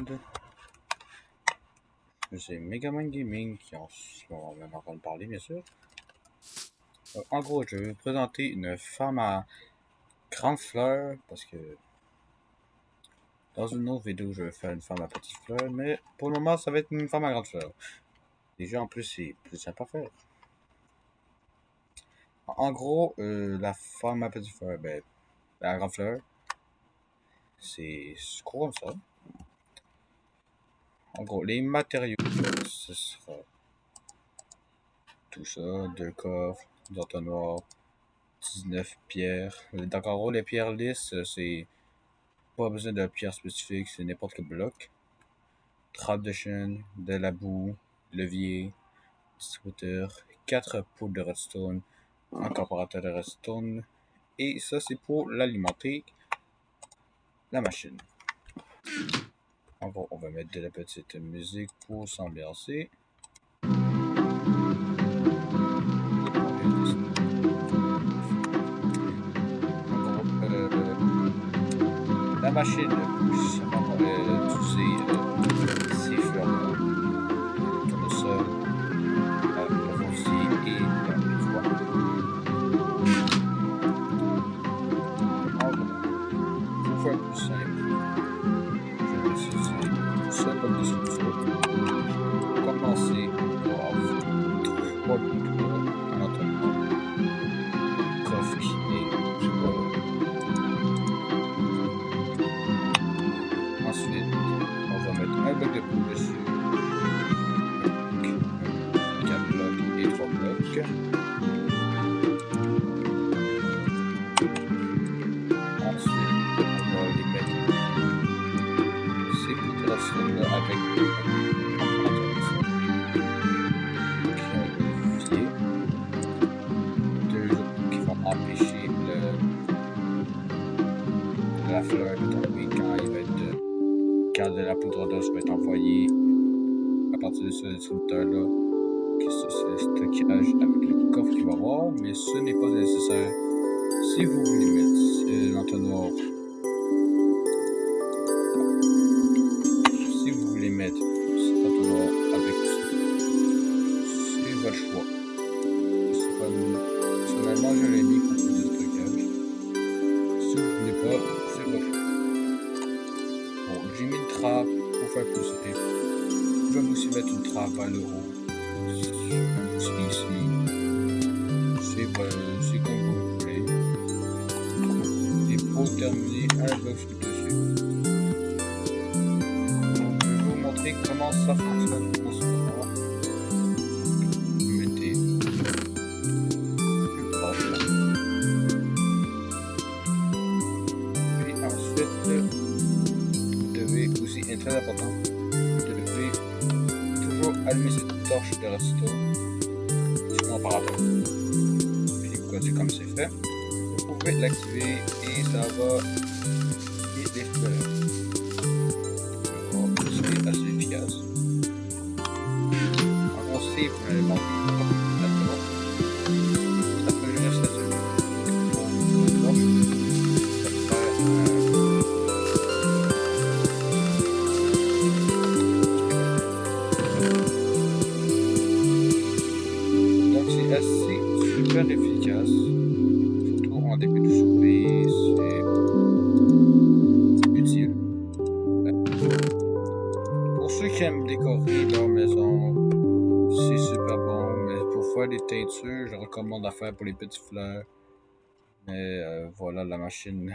Mode. C'est Megaman Gaming qui en ce moment même en train de parler, bien sûr. En gros, je vais vous présenter une femme à grande fleur parce que dans une autre vidéo, je vais faire une femme à petite fleur, mais pour le moment, ça va être une femme à grande fleur. Déjà, en plus, c'est plus simple à faire. En gros, la femme à petite fleur, ben, la grande fleur, c'est quoi comme ça? En gros, les matériaux, ce sera tout ça, 2 coffres, d'entonnoir, 19 pierres. Donc en gros, les pierres lisses, c'est pas besoin de pierres spécifiques, c'est n'importe quel bloc. Trappe de chaîne, de la boue, levier, distributeur, 4 pots de redstone, un comparateur de redstone. Et ça, c'est pour l'alimenter, la machine. En gros, on va mettre de la petite musique pour s'ambiancer. La machine, justement, utiliser ces fleurs-là, le tournesol, le rosier et la pivoine. En gros, pour faire plus simple, je vais utiliser ça comme dessus dessous. Commencer par 3 boutons en entonnoir, coffre qui est du bord. Ensuite, on va mettre un bloc de poudre dessus. 4 blocs et 3 blocs. Ensuite, on va les mettre ces poudres là avec un comparateur de fond. Donc, deux autres qui vont empêcher la fleur de tomber quand de la poudre d'os va être envoyée à partir de ce distributeur-là. C'est le stockage avec le coffre qu'il va y avoir, mais ce n'est pas nécessaire si vous voulez mettre l'entonnoir. Si vous voulez mettre cet entonnoir avec ça, c'est votre choix. C'est pas personnellement, je l'ai mis pour plus de stockage. Si vous voulez pas, c'est votre choix. Bon, j'ai mis une trappe pour faire plus simple. Je vais aussi mettre une trappe vers le haut. C'est comme vous voulez. Et pour terminer, un bloc dessus. Donc, je vais vous montrer comment ça fonctionne en ce moment. Vous mettez une trappe là. Puis ensuite, vous devez aussi, et très important, vous devez toujours allumer cette torche de redstone sur mon comparateur. C'est comme c'est fait, vous pouvez l'activer et ça va les fleurs. C'est assez efficace. On sait pour les banques là-dedans. Ça peut juste être donc c'est assez super efficace. Surtout en début de journée, c'est utile. Pour ceux qui aiment décorer leur maison, c'est super bon, mais pour faire des teintures, je recommande à faire pour les petites fleurs. Mais voilà la machine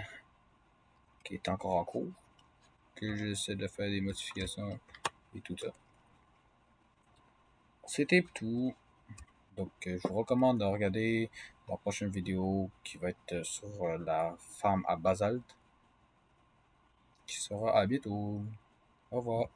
qui est encore en cours, que j'essaie de faire des modifications et tout ça. C'était tout. Donc je vous recommande de regarder la prochaine vidéo qui va être sur la femme à basalte, qui sera à bientôt. Au revoir.